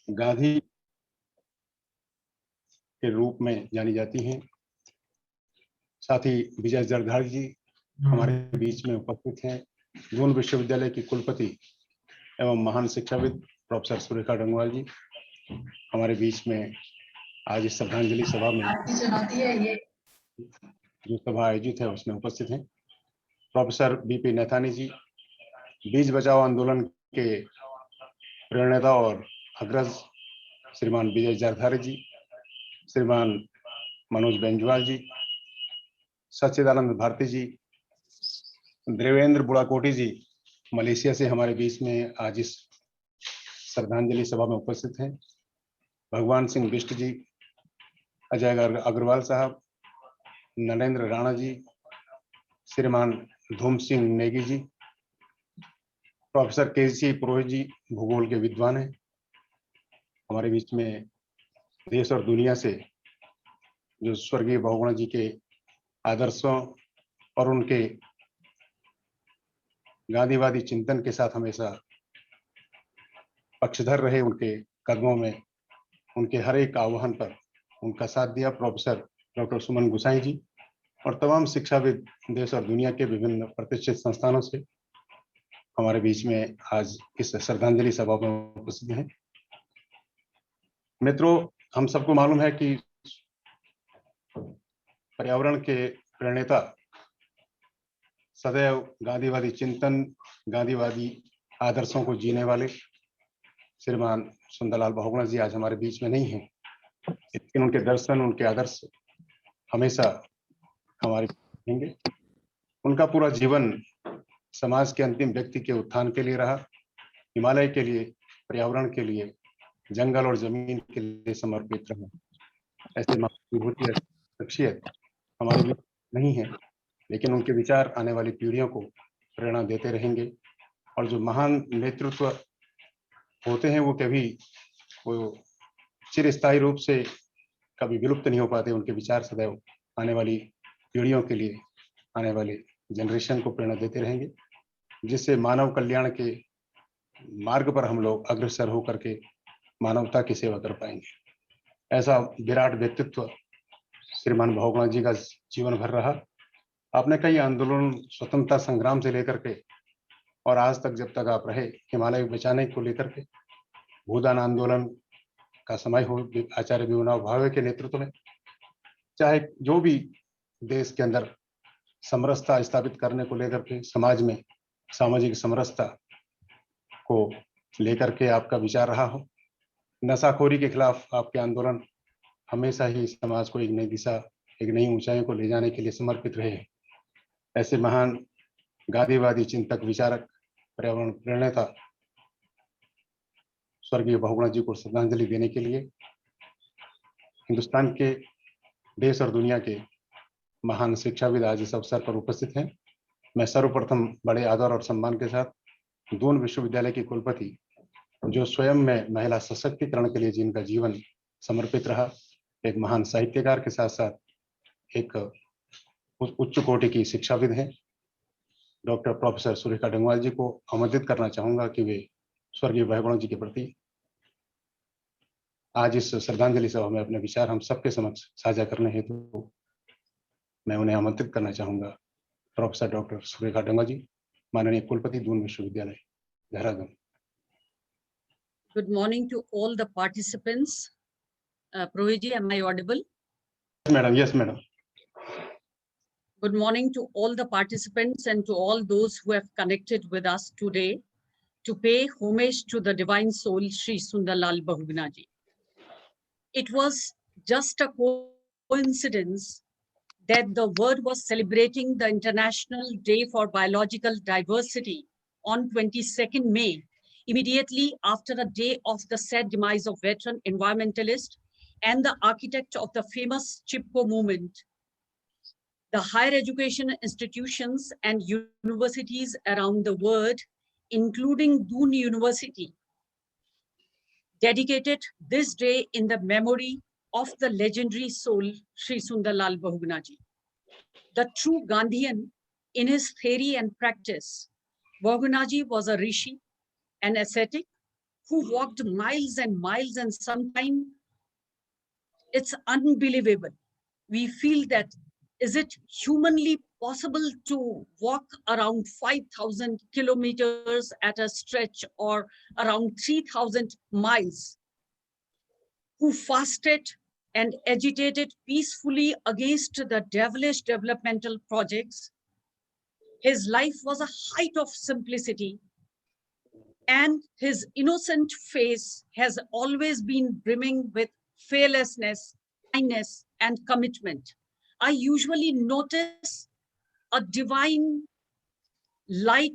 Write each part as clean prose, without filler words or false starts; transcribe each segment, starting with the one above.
गांधी के रूप में जानी जाती हैं। साथ ही विजय जरधारी जी हमारे बीच में उपस्थित हैं। दून विश्वविद्यालय की कुलपति एवं महान शिक्षाविद प्रोफेसर सुरेखा डंगवाल जी हमारे बीच में आज इस श्रद्धांजलि सभा में जो सभा आयोजित है उसमें उपस्थित हैं। प्रोफेसर बीपी नैथानी जी बीज बचाओ आंदोलन के प्रेरणेता और अग्रज श्रीमान विजय जरधारी जी, श्रीमान मनोज बेंजवाल जी, सच्चिदानंद भारती जी, देवेंद्र बुढ़ाकोटी जी मलेशिया से हमारे बीच में आज इस श्रद्धांजलि सभा में उपस्थित हैं। भगवान सिंह बिष्ट जी, अजय अग्रवाल साहब, नरेंद्र राणा जी, श्रीमान धूम सिंह नेगी जी, प्रोफेसर केसी पुरोहित जी भूगोल के विद्वान हैं। हमारे बीच में देश और दुनिया से जो स्वर्गीय बहुगुणा जी के आदर्शों और उनके गांधीवादी चिंतन के साथ हमेशा पक्षधर रहे, उनके कदमों में उनके हर एक आह्वान पर उनका साथ दिया प्रोफेसर डॉक्टर सुमन गुसाई जी और तमाम शिक्षाविद देश और दुनिया के विभिन्न प्रतिष्ठित संस्थानों से हमारे बीच में आज इस श्रद्धांजलि सभा में उपस्थित हैं। मित्रों, हम सबको मालूम है कि पर्यावरण के प्रणेता सदैव गांधीवादी चिंतन, गांधीवादी आदर्शों को जीने वाले श्रीमान सुंदरलाल बहुगुणा जी आज हमारे बीच में नहीं हैं, लेकिन उनके दर्शन, उनके आदर्श हमेशा हमारे रहेंगे। उनका पूरा जीवन समाज के अंतिम व्यक्ति के उत्थान के लिए रहा, हिमालय के लिए, पर्यावरण के लिए, जंगल और जमीन के लिए समर्पित रहा। ऐसे विभूति शख्सियत हमारे बीच नहीं है, लेकिन उनके विचार आने वाली पीढ़ियों को प्रेरणा देते रहेंगे और जो महान नेतृत्व होते हैं वो कभी चिरस्थायी रूप से कभी विलुप्त नहीं हो पाते। उनके विचार सदैव आने वाली पीढ़ियों के लिए, आने वाले जनरेशन को प्रेरणा देते रहेंगे, जिससे मानव कल्याण के मार्ग पर हम लोग अग्रसर होकर के मानवता की सेवा कर पाएंगे। ऐसा विराट व्यक्तित्व श्रीमान बहुगुणा जी का जीवन भर रहा। आपने कई आंदोलन, स्वतंत्रता संग्राम से लेकर के और आज तक जब तक आप रहे, हिमालय बचाने को लेकर के, भूदान आंदोलन का समय हो आचार्य विनोबा भावे के नेतृत्व में, चाहे जो भी देश के अंदर समरसता स्थापित करने को लेकर के, समाज में सामाजिक समरसता को लेकर के आपका विचार रहा हो, नशाखोरी के खिलाफ आपके आंदोलन हमेशा ही समाज को एक नई दिशा, एक नई ऊंचाई को ले जाने के लिए समर्पित रहे। ऐसे महान गांधीवादी चिंतक, विचारक, पर्यावरण प्रेरणेता स्वर्गीय बहुगुणा जी को श्रद्धांजलि देने के लिए हिंदुस्तान के, देश और दुनिया के महान शिक्षाविद आज इस अवसर पर उपस्थित हैं। मैं सर्वप्रथम बड़े आदर और सम्मान के साथ दून विश्वविद्यालय की कुलपति, जो स्वयं में महिला सशक्तिकरण के लिए जिनका जीवन समर्पित रहा, एक महान साहित्यकार के साथ साथ एक उच्च कोटि की शिक्षाविद हैं, डॉक्टर प्रोफेसर सुरेखा डंगवाल जी को आमंत्रित करना चाहूंगा कि वे स्वर्गीय बहुगुणा जी के प्रति आज इस श्रद्धांजलि सभा में अपने विचार हम सबके समक्ष साझा करने हेतु तो मैं उन्हें आमंत्रित करना चाहूंगा। प्रोफेसर डॉक्टर सुरेखा डंगवाल जी, माननीय कुलपति दून विश्वविद्यालय, Dehradun. Good morning to all the participants. Prohiji, am I audible? Yes, madam. Good morning to all the participants and to all those who have connected with us today to pay homage to the divine soul, Shri Sundarlal Bahuguna ji. It was just a coincidence that the world was celebrating the International Day for Biological Diversity on 22nd May, immediately after a day of the sad demise of veteran environmentalist and the architect of the famous Chipko movement. The higher education institutions and universities around the world, including Doon University, dedicated this day in the memory of the legendary soul, Shri Sundarlal Bahuguna ji. The true Gandhian in his theory and practice, Bahuguna ji was a rishi, an ascetic, who walked miles and miles, and sometimes it's unbelievable. We feel that, is it humanly possible to walk around 5,000 kilometers at a stretch, or around 3,000 miles, who fasted and agitated peacefully against the devilish developmental projects? His life was a height of simplicity, and his innocent face has always been brimming with fearlessness, kindness, and commitment. I usually notice a divine light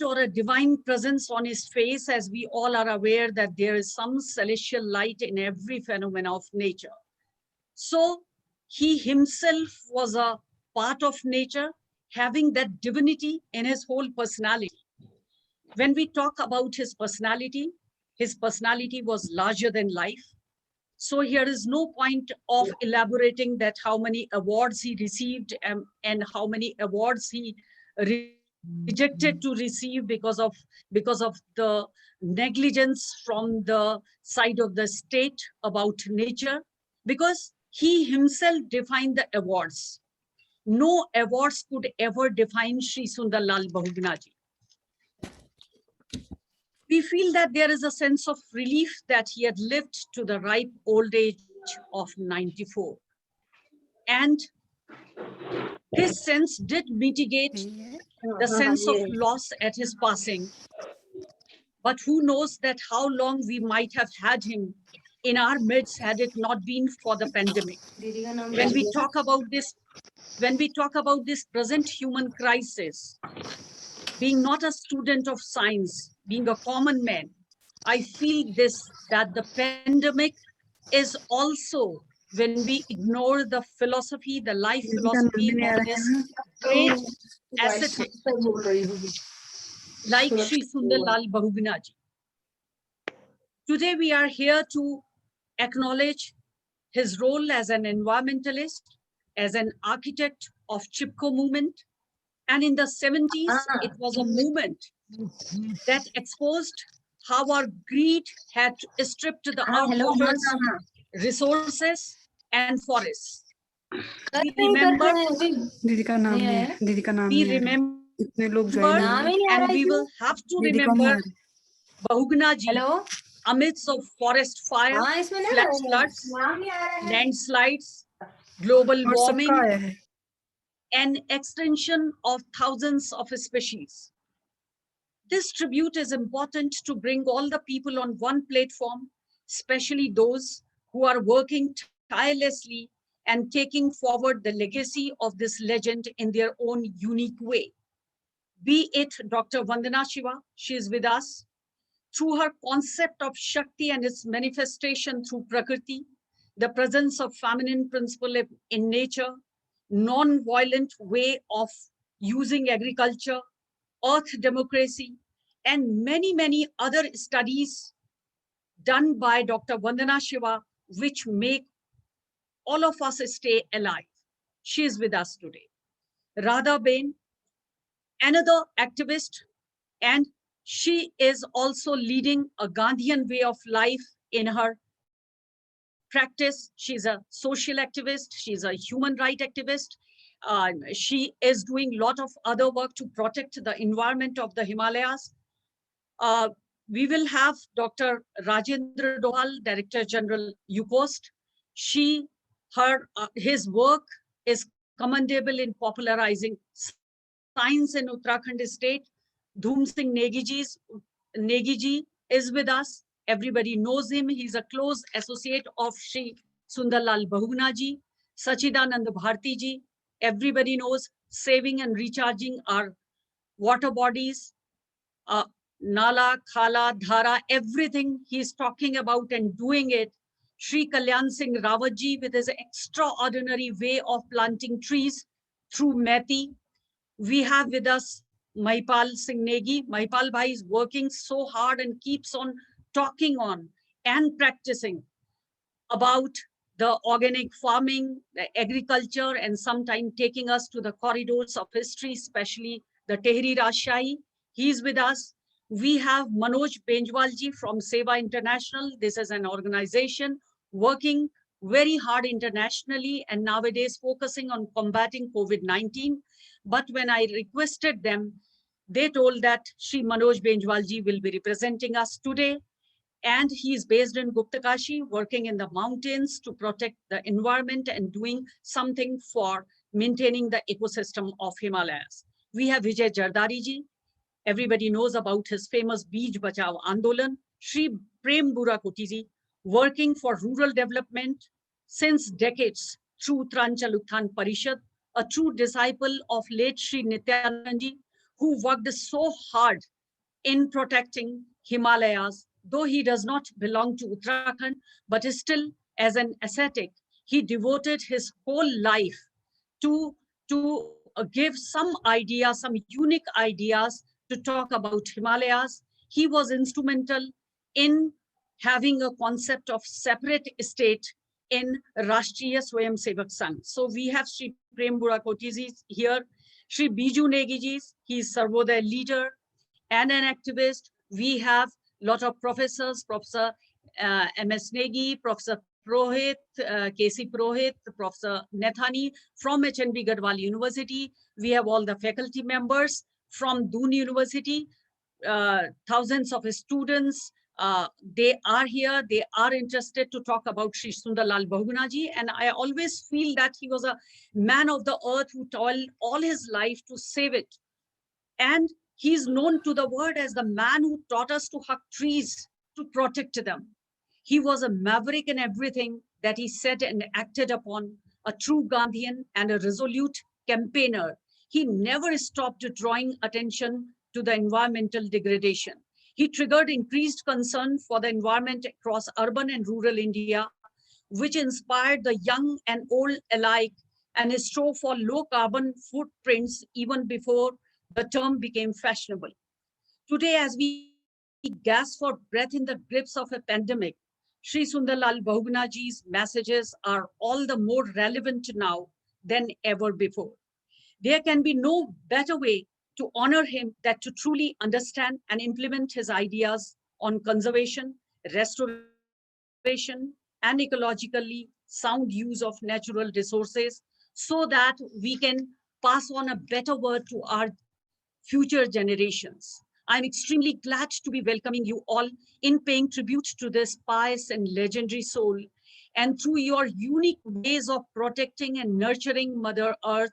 or a divine presence on his face, as we all are aware that there is some celestial light in every phenomena of nature. So he himself was a part of nature, having that divinity in his whole personality. When we talk about his personality was larger than life. So here is no point of elaborating that how many awards he received, and how many awards he rejected to receive because of the negligence from the side of the state about nature, because he himself defined the awards. No awards could ever define Shri Sundar Lal Bahuguna ji. We feel that there is a sense of relief that he had lived to the ripe old age of 94. And this sense did mitigate the sense of loss at his passing. But who knows that how long we might have had him in our midst had it not been for the pandemic. When we talk about this present human crisis, being not a student of science, being a common man, I feel that the pandemic is also, when we ignore the philosophy, the life philosophy of this great ascetic, like Shri Sundar Lal Bahuguna ji. Today we are here to acknowledge his role as an environmentalist, as an architect of Chipko movement. And in the 70s, it was a movement that exposed how our greed had stripped the earth of its resources and forests. We remember, and we will have to remember Bahuguna ji amidst of forest fire, flash floods, landslides, global warming, and extinction of thousands of species. This tribute is important to bring all the people on one platform, especially those who are working tirelessly and taking forward the legacy of this legend in their own unique way. Be it Dr. Vandana Shiva, she is with us, through her concept of Shakti and its manifestation through Prakriti, the presence of feminine principle in nature, non-violent way of using agriculture, earth democracy, and many, many other studies done by Dr. Vandana Shiva, which make all of us stay alive. She is with us today. Radha Bain, another activist, and she is also leading a Gandhian way of life in her practice. She's a social activist. She's a human rights activist. She is doing a lot of other work to protect the environment of the Himalayas. We will have Dr. Rajendra Dohal, Director General, UCOST. His work is commendable in popularizing science in Uttarakhand state. Dhoom Singh Negi ji is with us. Everybody knows him. He's a close associate of Shri Sundar Lal Bahuguna ji. Sachidanand Bharti ji, everybody knows, saving and recharging our water bodies, Nala, Khala, Dhara, everything he's talking about and doing it. Shri Kalyan Singh Rawat ji with his extraordinary way of planting trees through Methi. We have with us Mahipal Singh Negi. Mahipal bhai is working so hard and keeps on talking on and practicing about the organic farming, the agriculture, and sometimes taking us to the corridors of history, especially the Tehri Rajshahi. He's with us. We have Manoj Benjwal ji from Seva International. This is an organization working very hard internationally and nowadays focusing on combating COVID-19. But when I requested them, they told that Shri Manoj Benjwal ji will be representing us today. And he is based in Guptakashi, working in the mountains to protect the environment and doing something for maintaining the ecosystem of Himalayas. We have Vijay Jardari ji. Everybody knows about his famous Beej Bachao Andolan. Shri Prem Burakoti ji, working for rural development since decades through Tranchal Utthan Parishad, a true disciple of late Shri Nityanand ji, who worked so hard in protecting Himalayas, though he does not belong to Uttarakhand, but still as an ascetic, he devoted his whole life to give some ideas, some unique ideas to talk about Himalayas. He was instrumental in having a concept of separate state in Rashtriya Swayam Sevak Sangh. So we have Shri Prem Burakoti ji here, Shri Biju Negi ji, he is Sarvodaya leader and an activist. We have a lot of professors, Professor M.S. Negi, Professor Prohit, K.C. Prohit, Professor Nethani from HNB Gadwal University. We have all the faculty members from Doon University, thousands of students. They are here, they are interested to talk about Shri Sundar Lal Bahuguna ji. And I always feel that he was a man of the earth who toiled all his life to save it. And he is known to the world as the man who taught us to hug trees, to protect them. He was a maverick in everything that he said and acted upon, a true Gandhian and a resolute campaigner. He never stopped drawing attention to the environmental degradation. He triggered increased concern for the environment across urban and rural India, which inspired the young and old alike and strove for low carbon footprints even before the term became fashionable. Today, as we gasp for breath in the grips of a pandemic, Shri Sundar Lal Bahuguna ji's messages are all the more relevant now than ever before. There can be no better way to honor him than to truly understand and implement his ideas on conservation, restoration, and ecologically sound use of natural resources so that we can pass on a better world to our future generations. I'm extremely glad to be welcoming you all in paying tribute to this pious and legendary soul. And through your unique ways of protecting and nurturing Mother Earth,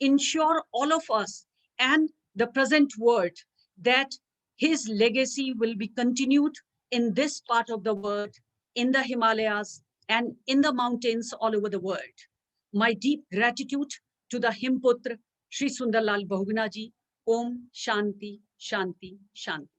ensure all of us and the present world that his legacy will be continued in this part of the world, in the Himalayas, and in the mountains all over the world. My deep gratitude to the Himputra, Shri Sundar Lal Bahuguna ji. Om Shanti, Shanti, Shanti.